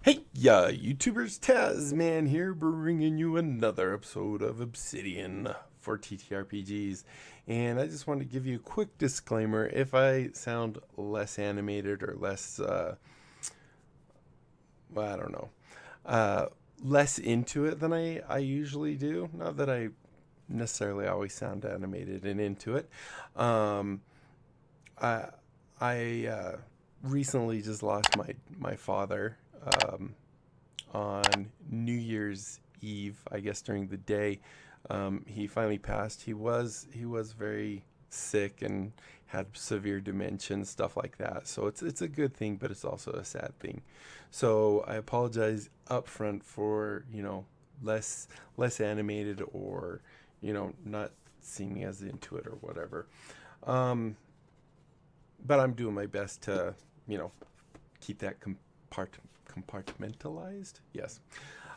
Hey, YouTubers, Tasman here, bringing you another episode of Obsidian for TTRPGs. And I just want to give you a quick disclaimer. If I sound less animated or less, well, I don't know, uh, less into it than I usually do, not that I necessarily always sound animated and into it. Um, I, I recently just lost my father. On New Year's Eve, I guess during the day, he finally passed. He was very sick and had severe dementia and stuff like that. So it's a good thing, but it's also a sad thing. So I apologize upfront for less animated or not seeming as into it or whatever. Um, but I'm doing my best to you know keep that compartmentalized. Yes.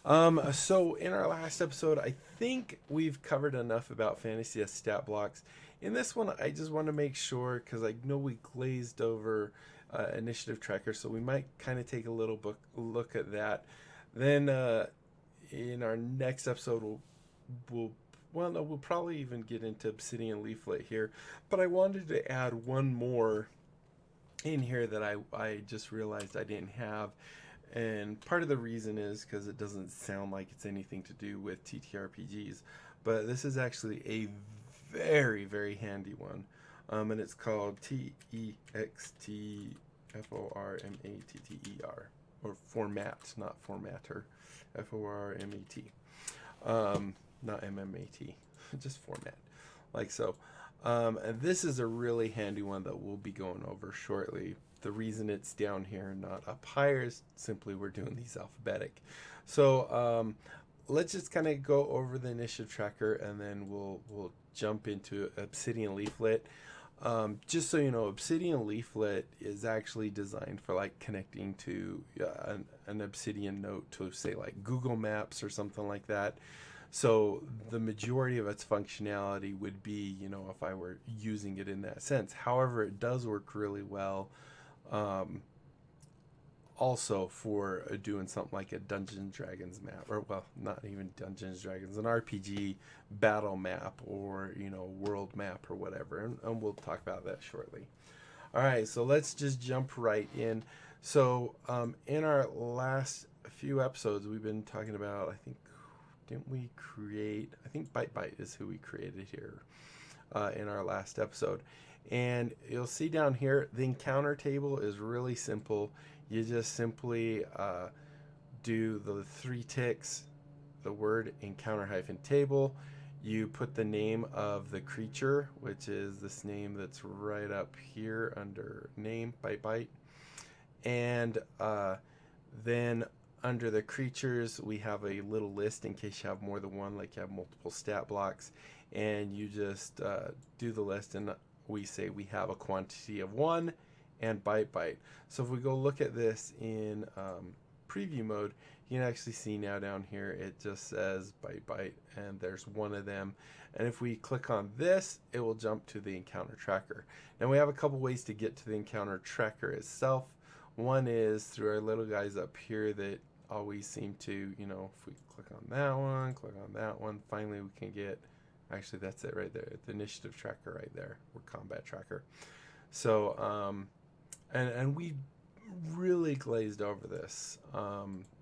So in our last episode, I think we've covered enough about fantasy as stat blocks. In this one, I just want to make sure because I know we glazed over initiative tracker, so we might kind of take a little look at that. Then in our next episode, we'll well, no, we'll probably even get into Obsidian Leaflet here, but I wanted to add one more in here that I just realized I didn't have. And part of the reason is because it doesn't sound like it's anything to do with TTRPGs. But this is actually a very, very handy one. And it's called TEXTFORMATTER. Or format, not formatter. FORMAT. Not MMAT. Just format. Like so. And this is a really handy one that we'll be going over shortly. The reason it's down here, not up higher, is simply we're doing these alphabetic. So let's just kind of go over the initiative tracker, and then we'll jump into Obsidian Leaflet. Just so you know, Obsidian Leaflet is actually designed for like connecting to an Obsidian note to say like Google Maps or something like that. So the majority of its functionality would be, if I were using it in that sense. However, it does work really well um, also for doing something like a Dungeons and Dragons map, or well, not even Dungeons and Dragons, an RPG battle map, or world map or whatever, and we'll talk about that shortly. All right, so let's just jump right in. So in our last few episodes, we've been talking about, I think, didn't we create? I think Bite is who we created here in our last episode. And you'll see down here, the encounter table is really simple. You just simply do the 3 ticks, the word encounter hyphen table. You put the name of the creature, which is this name that's right up here under name, Bite. And then under the creatures, we have a little list in case you have more than one, like you have multiple stat blocks. And you just do the list, and we say we have a quantity of 1 and Bite. So if we go look at this in preview mode, you can actually see now down here it just says Bite, and there's 1 of them. And if we click on this, it will jump to the encounter tracker. Now we have a couple ways to get to the encounter tracker itself. One is through our little guys up here that always seem to, if we click on that one, finally we can get, actually that's it right there, the initiative tracker right there, or combat tracker. So, and we really glazed over this.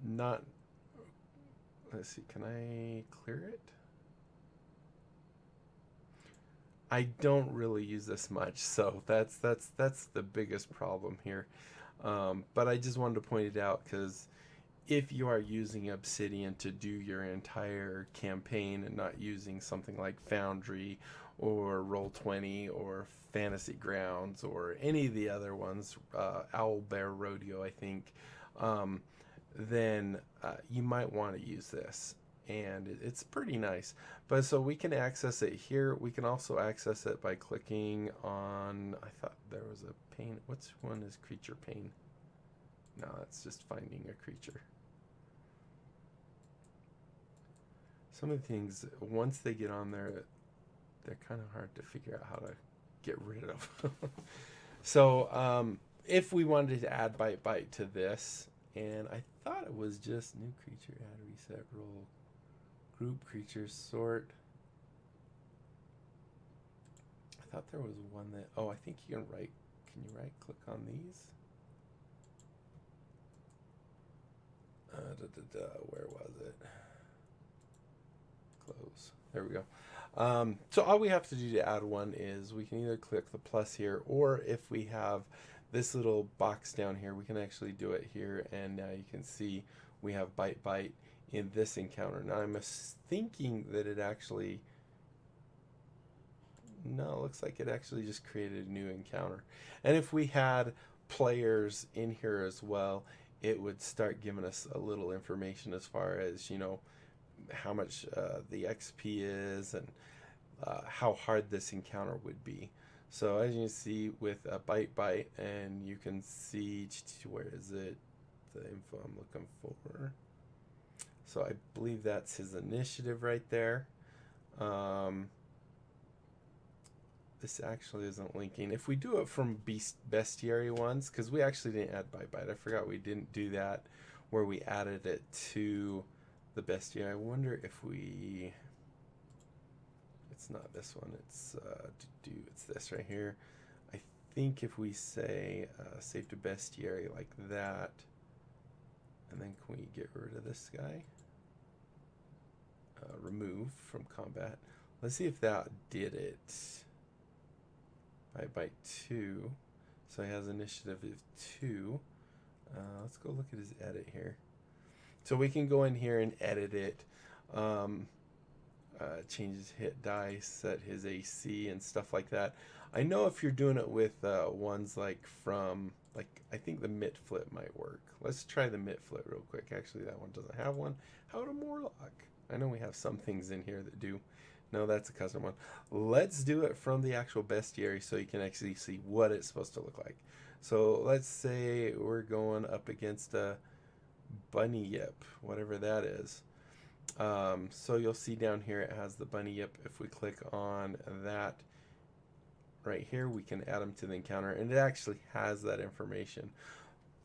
Not, let's see, can I clear it? I don't really use this much, so that's the biggest problem here. But I just wanted to point it out because if you are using Obsidian to do your entire campaign and not using something like Foundry or Roll20 or Fantasy Grounds or any of the other ones, Owl Bear Rodeo, I think, then you might want to use this. And it's pretty nice. But so we can access it here. We can also access it by clicking on, I thought there was a pane. Which one is creature pane? No, it's just finding a creature. Some of the things, once they get on there, they're kind of hard to figure out how to get rid of. So if we wanted to add Bite to this, and I thought it was just new creature, add, reset, roll, group creatures, sort. I thought there was one that, oh, I think you can right, can you right click on these? Where was it? Close. There we go. So all we have to do to add one is we can either click the plus here, or if we have this little box down here, we can actually do it here, and now you can see we have bite in this encounter. Now I'm thinking that it actually, no, it looks like it actually just created a new encounter. And if we had players in here as well, it would start giving us a little information as far as, you know, how much the XP is and how hard this encounter would be. So as you can see with a bite, and you can see, where is it, the info I'm looking for. So I believe that's his initiative right there. This actually isn't linking. If we do it from bestiary ones, because we actually didn't add bite. I forgot we didn't do that where we added it to the bestiary. I wonder if we, it's not this one, it's it's this right here. I think if we say save to bestiary like that, and then can we get rid of this guy? Remove from combat. Let's see if that did it. By 2, so he has initiative of 2. Let's go look at his edit here. So we can go in here and edit it, change his hit dice, set his AC and stuff like that. I know if you're doing it with ones like from, like, I think the Mitflit might work. Let's try the Mitflit real quick. Actually, that one doesn't have one. How to Morlock? I know we have some things in here that do. No, that's a custom one. Let's do it from the actual bestiary so you can actually see what it's supposed to look like. So let's say we're going up against a bunny yip, whatever that is. So you'll see down here it has the bunny yip. If we click on that right here, we can add them to the encounter, and it actually has that information.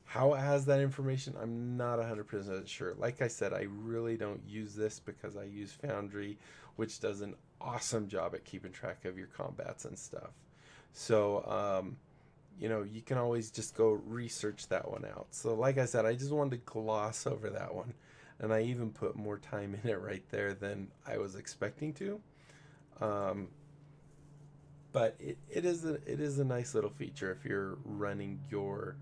How it has that information, I'm not 100% sure. Like I said, I really don't use this because I use Foundry, which does an awesome job at keeping track of your combats and stuff. So, you know, you can always just go research that one out. So like I said, I just wanted to gloss over that one. And I even put more time in it right there than I was expecting to. But it is a nice little feature if you're running your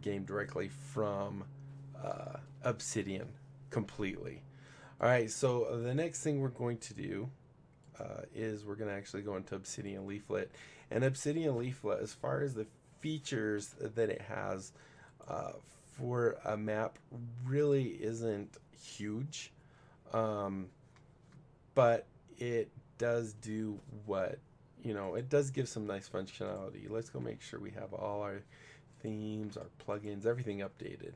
game directly from Obsidian completely. All right, so the next thing we're going to do is we're going to actually go into Obsidian Leaflet. And Obsidian Leaflet, as far as the features that it has for a map, really isn't huge. But it does do what, you know, it does give some nice functionality. Let's go make sure we have all our themes, our plugins, everything updated.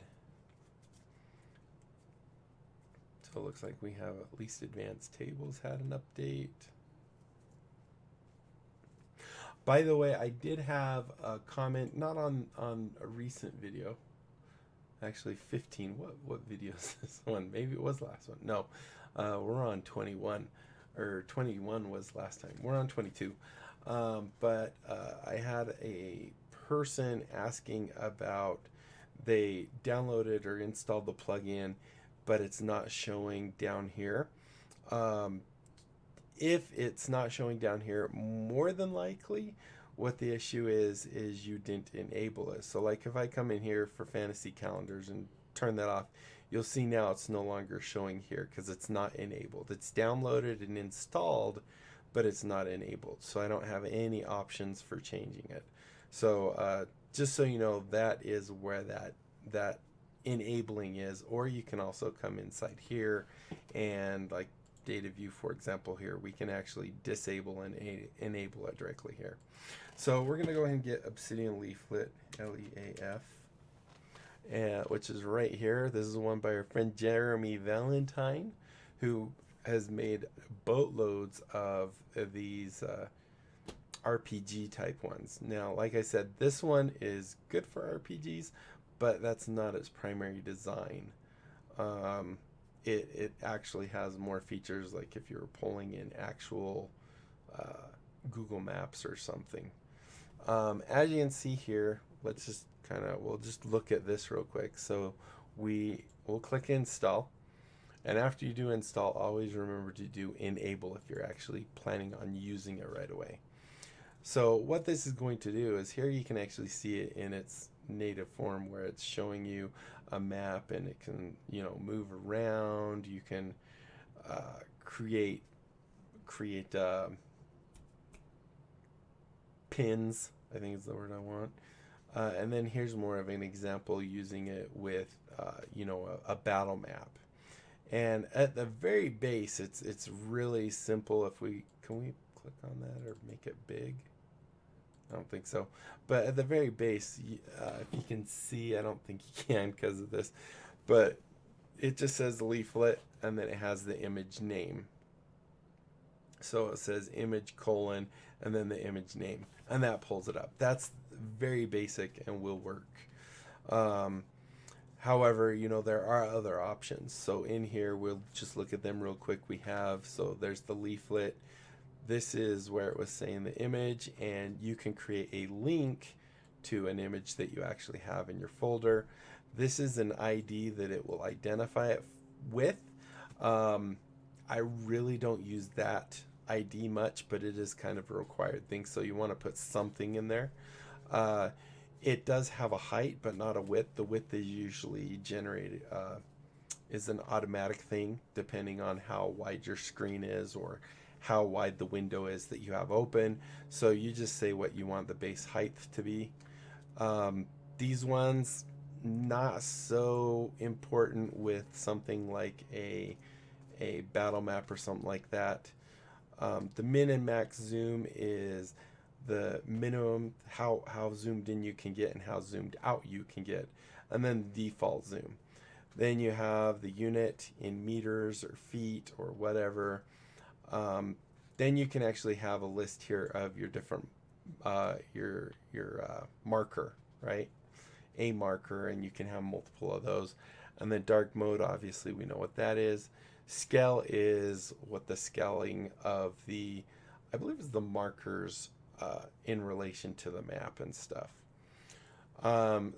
So it looks like we have at least advanced tables had an update. By the way, I did have a comment, not on a recent video, actually 15. What video is this one? Maybe it was the last one. No, we're on 21, or 21 was last time. We're on 22. But I had a person asking about, they downloaded or installed the plugin, but it's not showing down here. If it's not showing down here, more than likely what the issue is you didn't enable it. So like if I come in here for fantasy calendars and turn that off, you'll see now it's no longer showing here because it's not enabled. It's downloaded and installed, but it's not enabled. So I don't have any options for changing it. So just so you know, that is where that enabling is. Or you can also come inside here and, like dataview, for example, here we can actually disable and enable it directly here. So we're going to go ahead and get Obsidian Leaflet, Leaf, which is right here. This is one by our friend Jeremy Valentine, who has made boatloads of these RPG type ones. Now, like I said, this one is good for RPGs, but that's not its primary design. it actually has more features, like if you're pulling in actual Google Maps or something. As you can see here, let's just we'll just look at this real quick. So we'll click install, and after you do install, always remember to do enable if you're actually planning on using it right away. So what this is going to do is, here you can actually see it in its native form, where it's showing you a map, and it can, you know, move around. You can create pins, I think is the word I want. And then here's more of an example using it with you know, a battle map. And at the very base, it's really simple. If we click on that or make it big? I don't think so. But at the very base, if you can see, I don't think you can because of this, but it just says Leaflet, and then it has the image name. So it says image : and then the image name, and that pulls it up. That's very basic and will work. However, you know, there are other options. So in here, we'll just look at them real quick. We have, so there's the Leaflet. This is where it was saying the image, and you can create a link to an image that you actually have in your folder. This is an ID that it will identify it with. I really don't use that ID much, but it is kind of a required thing, so you want to put something in there. It does have a height, but not a width. The width is usually generated, is an automatic thing, depending on how wide your screen is or how wide the window is that you have open. So you just say what you want the base height to be. These ones, not so important with something like a battle map or something like that. The min and max zoom is the minimum, how zoomed in you can get and how zoomed out you can get, and then the default zoom. Then you have the unit in meters or feet or whatever. Then you can actually have a list here of your different your marker, right? A marker, and you can have multiple of those. And then dark mode, obviously we know what that is. Scale is what the scaling of the, I believe it's the markers in relation to the map and stuff.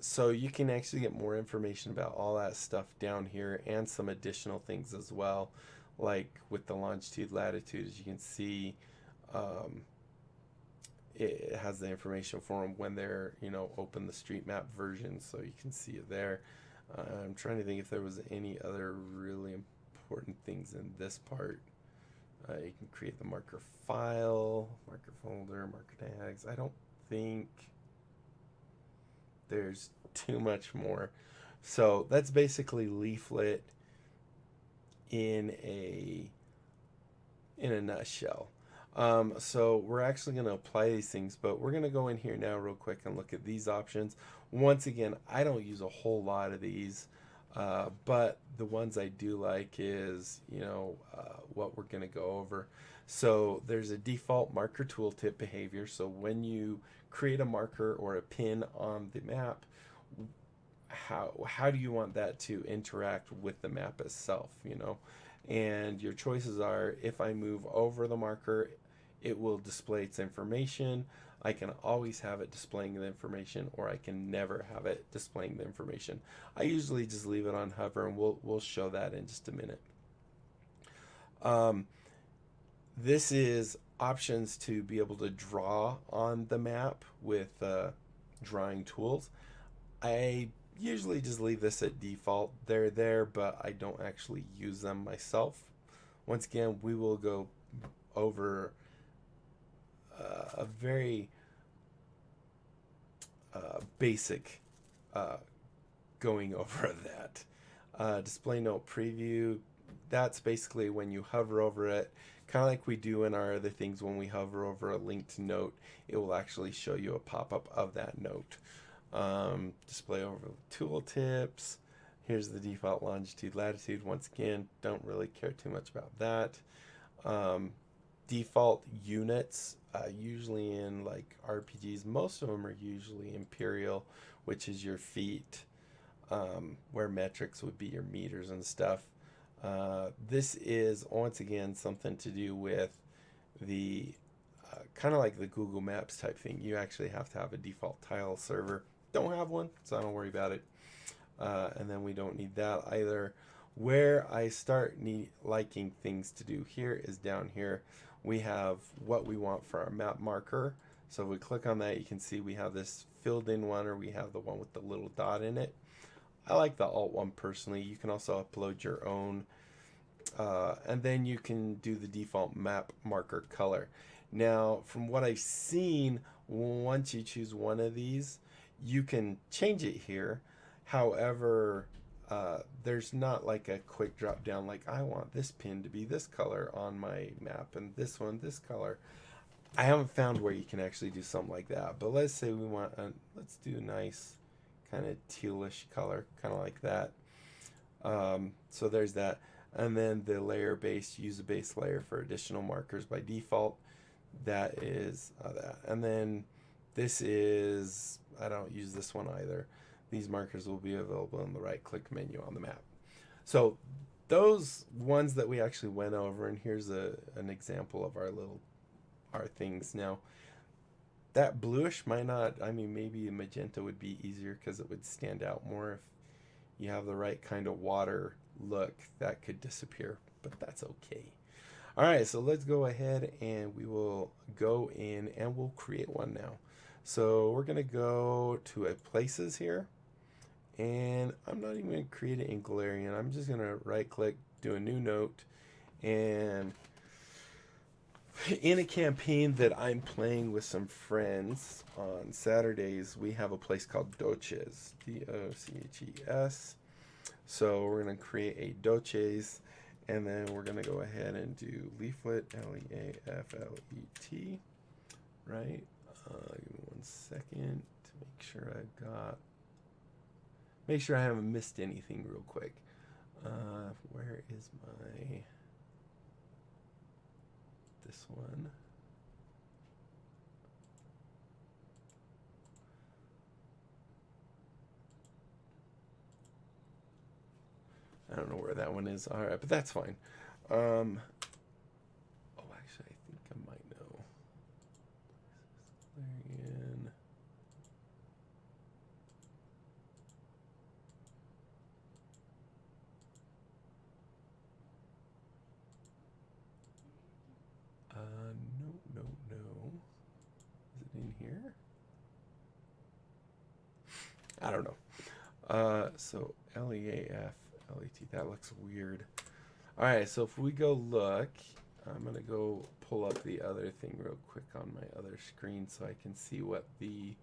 So you can actually get more information about all that stuff down here, and some additional things as well, like with the longitude, latitude. As you can see, it has the information for them when they're, you know, open the street map version, so you can see it there. I'm trying to think if there was any other really important things in this part. You can create the marker file, marker folder, marker tags. I don't think there's too much more. So that's basically Leaflet in a nutshell. So we're actually going to apply these things, but we're going to go in here now real quick and look at these options. Once again, I don't use a whole lot of these, but the ones I do like is, you know, what we're going to go over. So there's a default marker tooltip behavior. So when you create a marker or a pin on the map, how do you want that to interact with the map itself, you know? And your choices are, if I move over the marker, it will display its information. I can always have it displaying the information, or I can never have it displaying the information. I usually just leave it on hover, and we'll show that in just a minute. This is options to be able to draw on the map with drawing tools. I usually just leave this at default. They're there, but I don't actually use them myself. Once again, we will go over a very basic going over that. Display note preview, that's basically when you hover over it, kind of like we do in our other things. When we hover over a linked note, it will actually show you a pop-up of that note. Display over tooltips. Here's the default longitude, latitude. Once again, don't really care too much about that. Default units, usually in like RPGs, most of them are usually imperial, which is your feet. where metrics would be your meters and stuff. This is once again something to do with the kind of like the Google Maps type thing. You actually have to have a default tile server. Don't have one, so I don't worry about it. And then we don't need that either. Where I start liking things to do here is down here. We have what we want for our map marker. So if we click on that, you can see we have this filled in one, or we have the one with the little dot in it. I like the alt one personally. You can also upload your own. And then you can do the default map marker color. Now, from what I've seen, once you choose one of these, you can change it here. However, there's not like a quick drop down like I want this pin to be this color on my map and this one this color. I haven't found where you can actually do something like that, but let's say we want let's do a nice kind of tealish color, kind of like that. So there's that. And then the layer base, use a base layer for additional markers by default. That is that. And then this is, I don't use this one either. These markers will be available in the right click menu on the map. So those ones that we actually went over, and here's an example of our things. Now that bluish might not, I mean, maybe magenta would be easier because it would stand out more. If you have the right kind of water look, that could disappear, but that's okay. All right, so let's go ahead and we will go in and we'll create one now. So we're gonna go to a places here, and I'm not even gonna create it in Galarian. I'm just gonna right click, do a new note, and in a campaign that I'm playing with some friends on Saturdays, we have a place called Doches, D-O-C-H-E-S. So we're going to create a Doches, and then we're going to go ahead and do Leaflet, L-E-A-F-L-E-T, right? Give me 1 second to make sure I haven't missed anything real quick. Where is this one? I don't know where that one is. All right, but that's fine. Oh, actually, I think I might know. Galarian. No. Is it in here? I don't know. So Leaf, that looks weird. All right, so if we go look, I'm gonna go pull up the other thing real quick on my other screen so I can see what the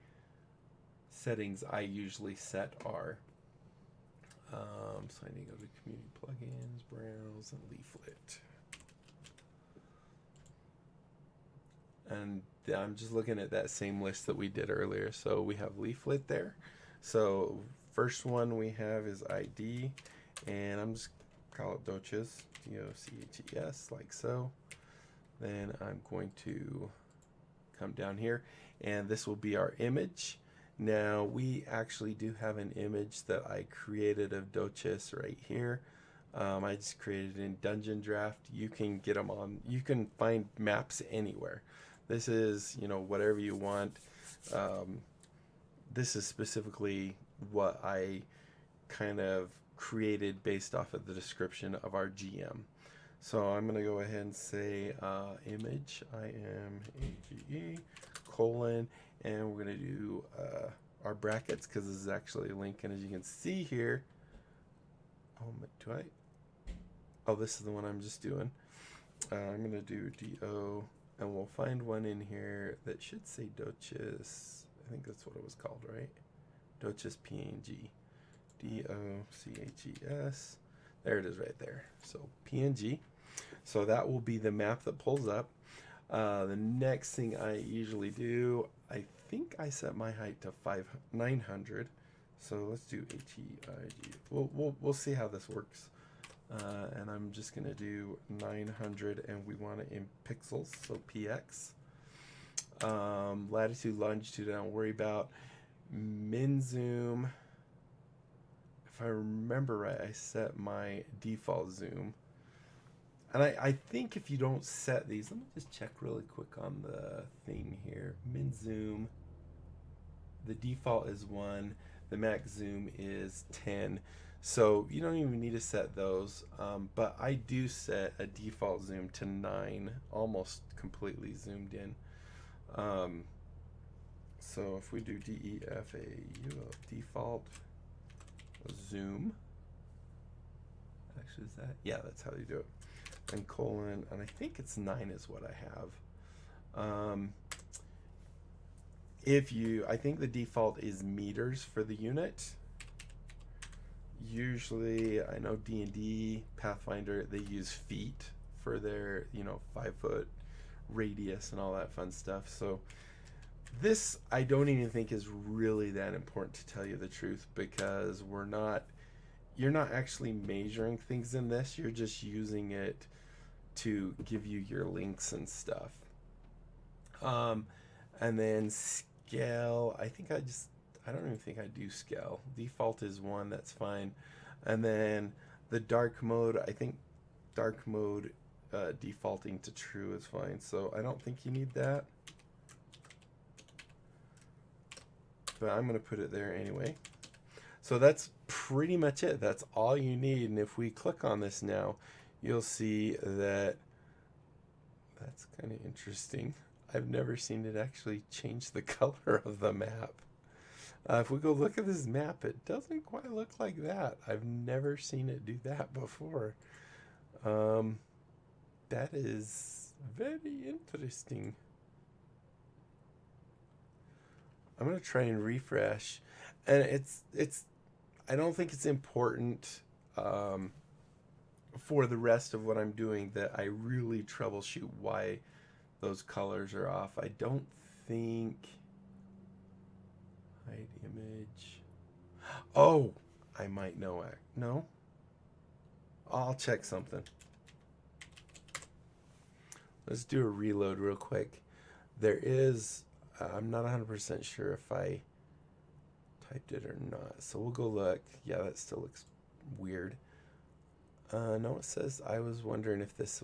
settings I usually set are. So I need to go to community plugins, browse, and Leaflet. And I'm just looking at that same list that we did earlier. So we have Leaflet there. So first one we have is ID, and I'm just call it Doches, D-O-C-H-E-S, like so. Then I'm going to come down here, and this will be our image. Now we actually do have an image that I created of Doches right here. I just created it in Dungeon Draft. You can get them on, you can find maps anywhere. This is, whatever you want. This is specifically what I kind of created based off of the description of our GM. So I'm going to go ahead and say image, I-M-A-G-E, colon, and we're going to do our brackets because this is actually a link. And as you can see here, this is the one I'm just doing. I'm going to do D-O, and we'll find one in here that should say Doches. I think that's what it was called, right? Doches PNG. D-O-C-H-E-S. There it is right there. So PNG. So that will be the map that pulls up. The next thing I usually do, I think I set my height to 900. So let's do H-E-I-G. We'll see how this works. And I'm just going to do 900, and we want it in pixels, so PX. Latitude, longitude, I don't worry about. Min zoom, if I remember right, I set my default zoom. And I think if you don't set these, let me just check really quick on the thing here. Min zoom, the default is 1, the max zoom is 10. So you don't even need to set those, but I do set a default zoom to 9, almost completely zoomed in. So if we do DEFAU default zoom, actually is that? Yeah, that's how you do it. And colon, and I think it's 9 is what I have. I think the default is meters for the unit. Usually, I know D&D, Pathfinder, they use feet for their, 5-foot radius and all that fun stuff. So this, I don't even think is really that important, to tell you the truth, because you're not actually measuring things in this. You're just using it to give you your links and stuff. And then scale, I don't even think I do scale. Default is 1, that's fine. And then the dark mode, I think dark mode defaulting to true is fine. So I don't think you need that. But I'm going to put it there anyway. So that's pretty much it. That's all you need. And if we click on this now, you'll see that that's kind of interesting. I've never seen it actually change the color of the map. If we go look at this map, it doesn't quite look like that. I've never seen it do that before. That is very interesting. I'm going to try and refresh. And I don't think it's important for the rest of what I'm doing that I really troubleshoot why those colors are off. I don't think... Hide image. Oh, I might know. No? I'll check something. Let's do a reload real quick. There is... I'm not 100% sure if I typed it or not. So we'll go look. Yeah, that still looks weird. No, it says, I was wondering if this...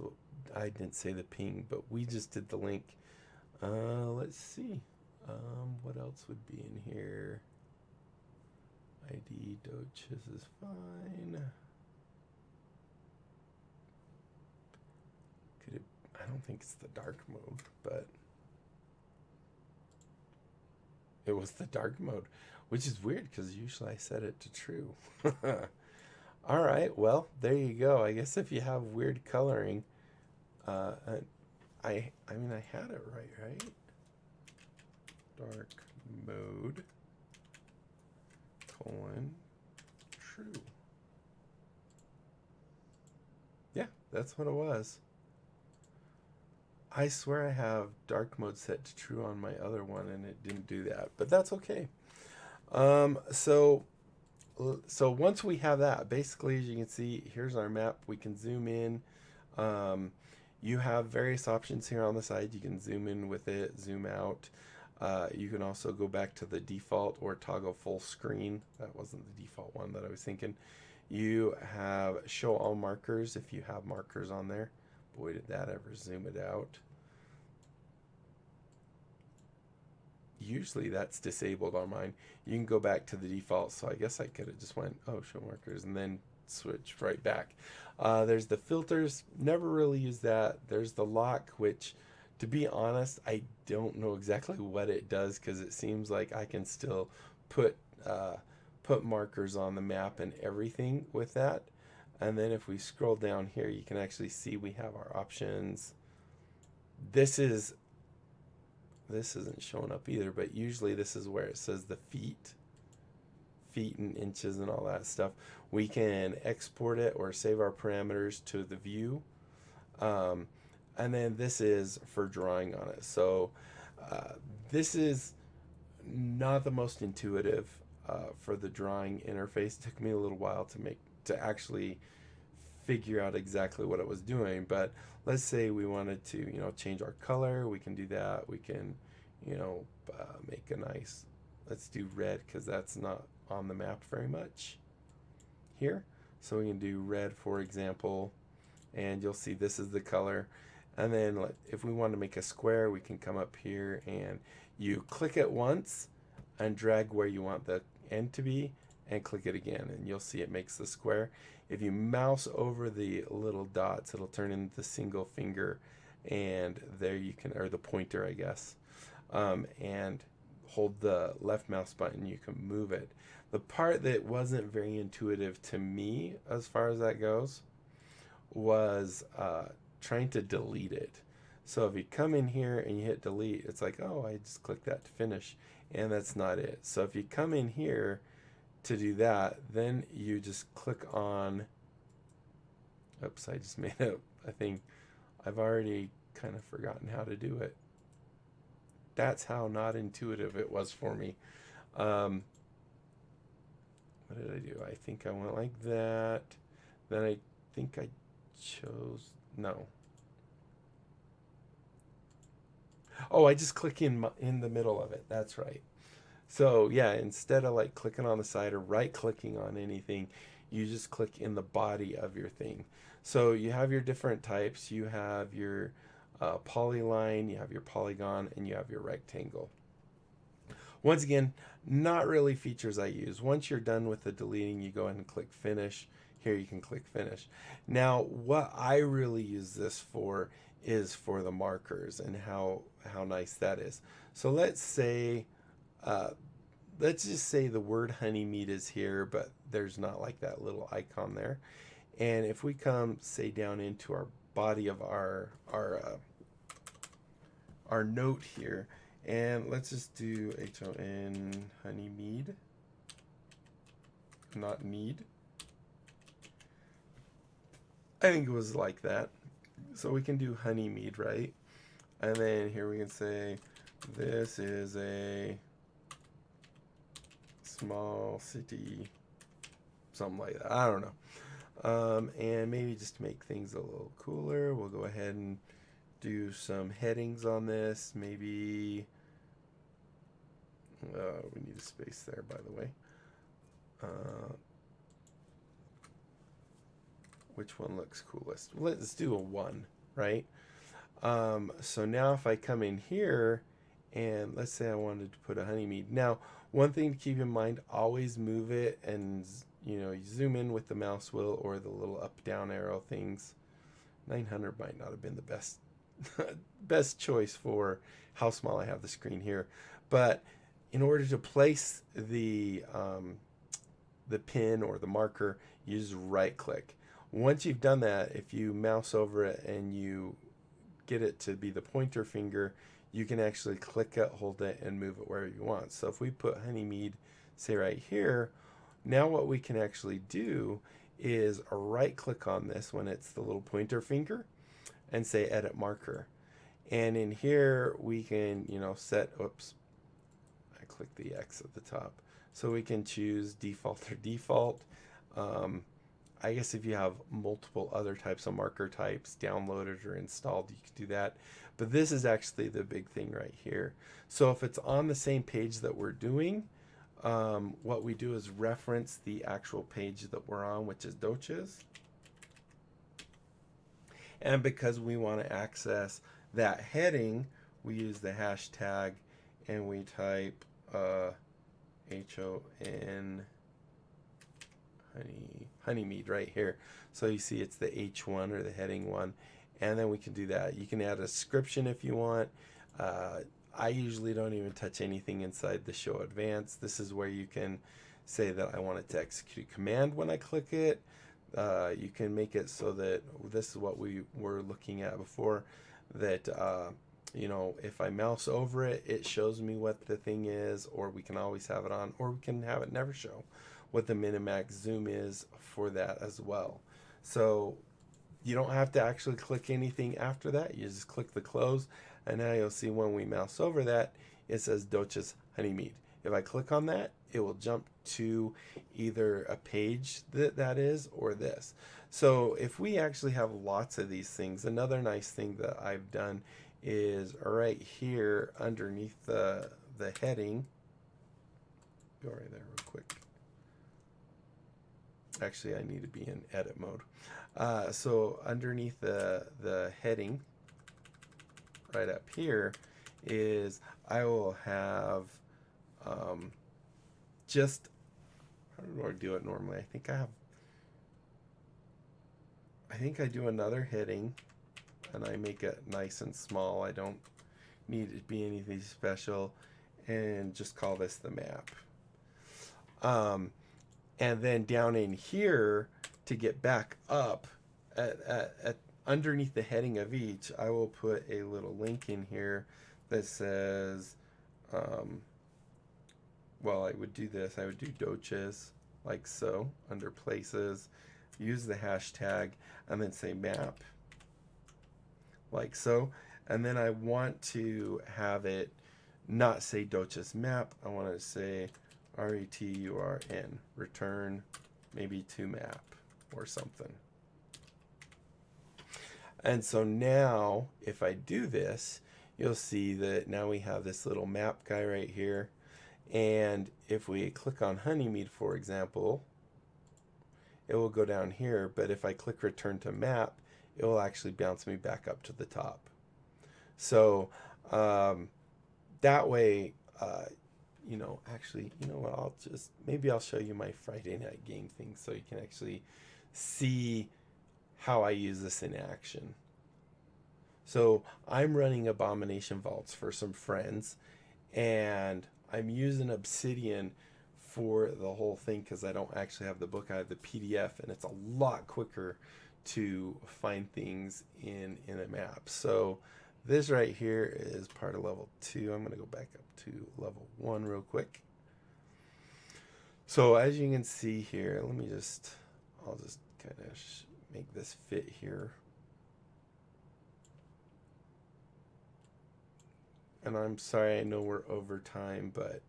I didn't say the ping, but we just did the link. Let's see. What else would be in here? ID Doches is fine. Could it? I don't think it's the dark mode, but it was the dark mode, which is weird because usually I set it to true. All right, well, there you go. I guess if you have weird coloring, I mean, I had it right? Dark mode, colon, true. Yeah, that's what it was. I swear I have dark mode set to true on my other one and it didn't do that, but that's okay. So once we have that, basically, as you can see, here's our map. We can zoom in. You have various options here on the side. You can zoom in with it, zoom out. You can also go back to the default or toggle full screen. That wasn't the default one that I was thinking. You have show all markers if you have markers on there. Boy, did that ever zoom it out. Usually that's disabled on mine. You can go back to the default, so I guess I could have just went, oh, show markers, and then switch right back. There's the filters, never really use that. There's the lock, which, to be honest, I don't know exactly what it does because it seems like I can still put markers on the map and everything with that. And then if we scroll down here, you can actually see we have our options. This isn't showing up either, but usually this is where it says the feet and inches and all that stuff. We can export it or save our parameters to the view. And then this is for drawing on it. So this is not the most intuitive for the drawing interface. It took me a little while to actually figure out exactly what it was doing. But let's say we wanted to, change our color. We can do that. We can, make a nice, let's do red because that's not on the map very much. here. So we can do red, for example, and you'll see this is the color. And then if we want to make a square, we can come up here and you click it once and drag where you want the end to be and click it again, and you'll see it makes the square. If you mouse over the little dots, it'll turn into the single finger, and there you can, or the pointer, I guess, and hold the left mouse button, you can move it. The part that wasn't very intuitive to me as far as that goes was trying to delete it. So if you come in here and you hit delete, it's like, oh, I just clicked that to finish, and that's not it. So if you come in here to do that, then you just click on, oops, I just made a thing. I've already kind of forgotten how to do it. That's how not intuitive it was for me. What did I do? I think I went like that. Then I think I chose, no. Oh, I just click in the middle of it. That's right. So yeah, instead of like clicking on the side or right clicking on anything, you just click in the body of your thing. So you have your different types. You have your polyline, you have your polygon, and you have your rectangle. Once again, not really features I use. Once you're done with the deleting, you go ahead and click finish. Here you can click finish. Now, what I really use this for is for the markers and how nice that is. So let's say, let's just say the word honeymead is here, but there's not like that little icon there. And if we come, say, down into our body of our note here, and let's just do HON honeymead, not need. I think it was like that. So we can do honeymead, right? And then here we can say this is a small city, something like that. I don't know. And maybe just to make things a little cooler, we'll go ahead and do some headings on this. Maybe we need a space there, by the way. Which one looks coolest? Let's do a 1, right? So now if I come in here and let's say I wanted to put a honeymead. Now, one thing to keep in mind, always move it and, you know, you zoom in with the mouse wheel or the little up down arrow things. 900 might not have been the best choice for how small I have the screen here. But in order to place the pin or the marker, you just right click. Once you've done that, if you mouse over it and you get it to be the pointer finger, you can actually click it, hold it, and move it wherever you want. So if we put honeymead, say right here, now what we can actually do is a right click on this when it's the little pointer finger and say edit marker. And in here we can, you know, set, oops, I clicked the X at the top. So we can choose default or default. I guess if you have multiple other types of marker types downloaded or installed, you can do that. But this is actually the big thing right here. So if it's on the same page that we're doing, what we do is reference the actual page that we're on, which is Doches. And because we want to access that heading, we use the hashtag and we type HON honeymead right here. So you see it's the H1 or the heading 1, and then we can do that. You can add a description if you want. I usually don't even touch anything inside the show advanced. This is where you can say that I want it to execute a command when I click it. You can make it so that this is what we were looking at before, that you know, if I mouse over it, it shows me what the thing is, or we can always have it on, or we can have it never show what the min-max zoom is for that as well. So you don't have to actually click anything after that. You just click the close, and now you'll see when we mouse over that, it says Doches honeymead. If I click on that, it will jump to either a page that is or this. So if we actually have lots of these things, another nice thing that I've done is right here underneath the heading, go right there real quick. Actually, I need to be in edit mode. So underneath the heading right up here is I will have just, how do I do it normally? I think I do another heading and I make it nice and small. I don't need it to be anything special, and just call this the map. And then down in here, to get back up at underneath the heading of each, I will put a little link in here that says, well, I would do this. I would do doches like so under places, use the hashtag, and then say map like so. And then I want to have it not say doches map. I want to say RETURN, return maybe to map or something. And so now if I do this, you'll see that now we have this little map guy right here. And if we click on Honeymead, for example, it will go down here. But if I click return to map, it will actually bounce me back up to the top. So that way, you know, actually, you know what, maybe I'll show you my Friday night game thing so you can actually see how I use this in action. So I'm running Abomination Vaults for some friends, and I'm using Obsidian for the whole thing because I don't actually have the book. I have the PDF, and it's a lot quicker to find things in a map. So this right here is part of level 2. I'm going to go back up to level 1 real quick. So as you can see here, I'll just kind of make this fit here. And I'm sorry, I know we're over time, but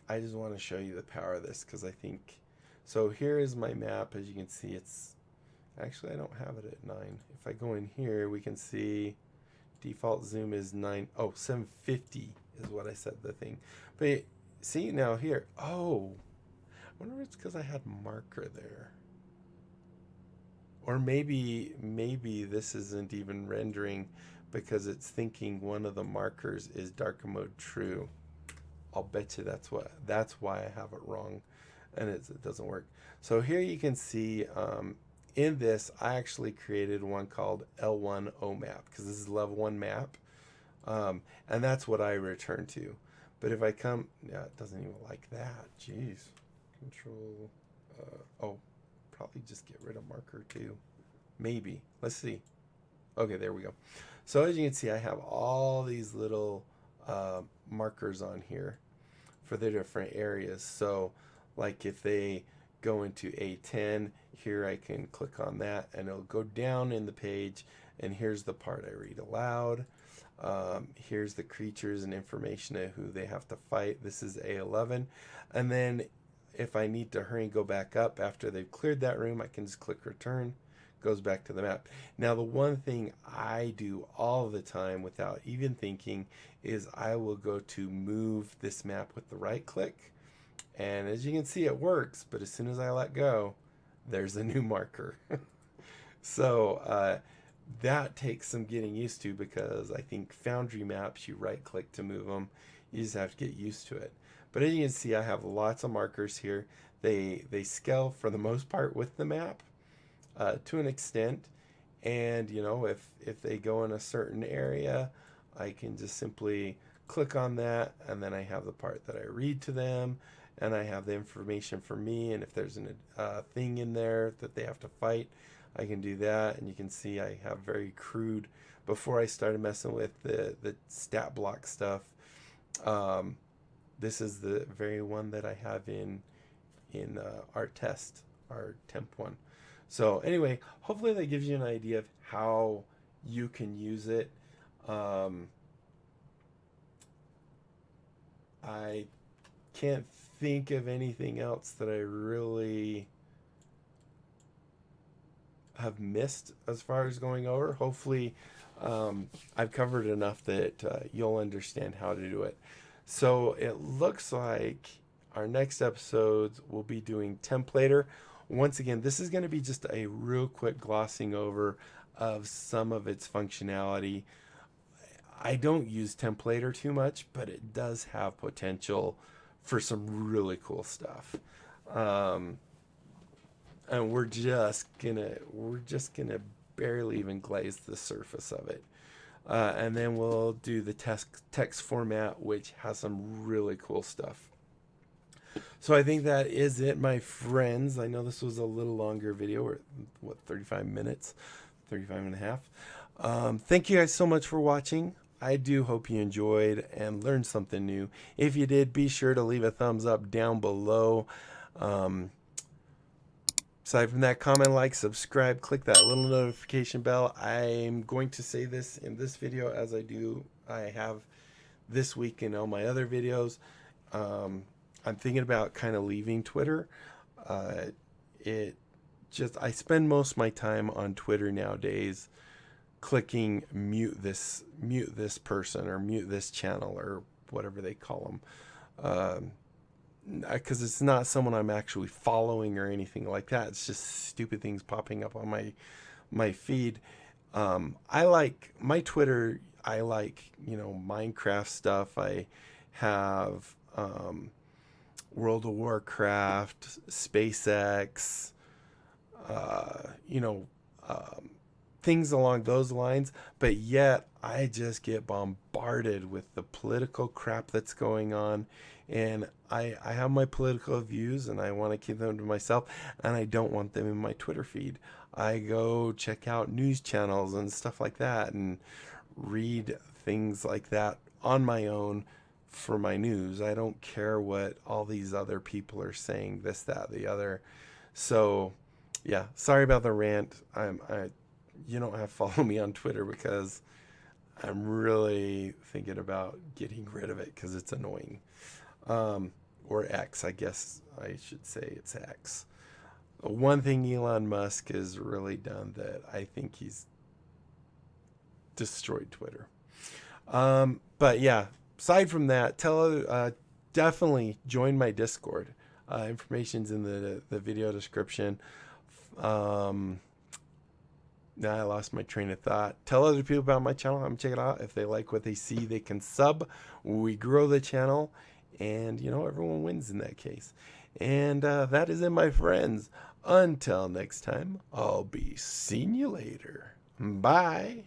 I just want to show you the power of this because I think, so here is my map. As you can see, it's, actually I don't have it at 9. If I go in here, we can see default zoom is 750 is what I said the thing. But see now here, oh, I wonder if it's because I had marker there. Or maybe this isn't even rendering because it's thinking one of the markers is dark mode true. I'll bet you that's why I have it wrong, and it doesn't work. So here you can see in this I actually created one called L1 OMAP because this is level 1 map, and that's what I return to. But if I come, yeah, it doesn't even like that. Jeez, control. Oh, probably just get rid of marker too. Maybe. Let's see. Okay, there we go. So as you can see, I have all these little markers on here for the different areas. So like if they go into A10, here I can click on that and it'll go down in the page, and here's the part I read aloud. Here's the creatures and information of who they have to fight. This is A11. And then if I need to hurry and go back up after they've cleared that room, I can just click return. Goes back to the map. Now the one thing I do all the time without even thinking is I will go to move this map with the right click, and as you can see it works, but as soon as I let go, there's a new marker. So that takes some getting used to because I think Foundry maps you right click to move them. You just have to get used to it. But as you can see, I have lots of markers here. They scale for the most part with the map. To an extent, and you know, if they go in a certain area, I can just simply click on that, and then I have the part that I read to them, and I have the information for me, and if there's a thing in there that they have to fight, I can do that. And you can see I have very crude, before I started messing with the stat block stuff, this is the very one that I have in our test, our temp one. So anyway, hopefully that gives you an idea of how you can use it. I can't think of anything else that I really have missed as far as going over. Hopefully I've covered enough that you'll understand how to do it. So it looks like our next episodes, we'll be doing templator. Once again, this is going to be just a real quick glossing over of some of its functionality. I don't use templator too much, but it does have potential for some really cool stuff. And we're just gonna barely even glaze the surface of it. And then we'll do the text format, which has some really cool stuff. So I think that is it, my friends. I know this was a little longer video, or what, 35 minutes, 35 and a half. Thank you guys so much for watching. I do hope you enjoyed and learned something new. If you did, be sure to leave a thumbs up down below. Aside from that, comment, like, subscribe, click that little notification bell. I'm going to say this in this video as I have this week in all my other videos. I'm thinking about kind of leaving Twitter. I spend most of my time on Twitter nowadays clicking mute this person or mute this channel or whatever they call them. Because it's not someone I'm actually following or anything like that. It's just stupid things popping up on my feed. I like my Twitter. I like, Minecraft stuff. I have World of Warcraft, SpaceX, things along those lines. But yet I just get bombarded with the political crap that's going on. And I have my political views and I want to keep them to myself, and I don't want them in my Twitter feed. I go check out news channels and stuff like that and read things like that on my own for my news. I don't care what all these other people are saying, this, that, the other. So yeah, sorry about the rant. You don't have to follow me on Twitter because I'm really thinking about getting rid of it because it's annoying. Or X, I guess I should say it's X. One thing Elon Musk has really done that I think he's destroyed Twitter. But yeah, aside from that, definitely join my Discord. Information's in the video description. Now I lost my train of thought. Tell other people about my channel. I'm check it out. If they like what they see, they can sub. We grow the channel, and everyone wins in that case. And that is it, my friends. Until next time, I'll be seeing you later. Bye.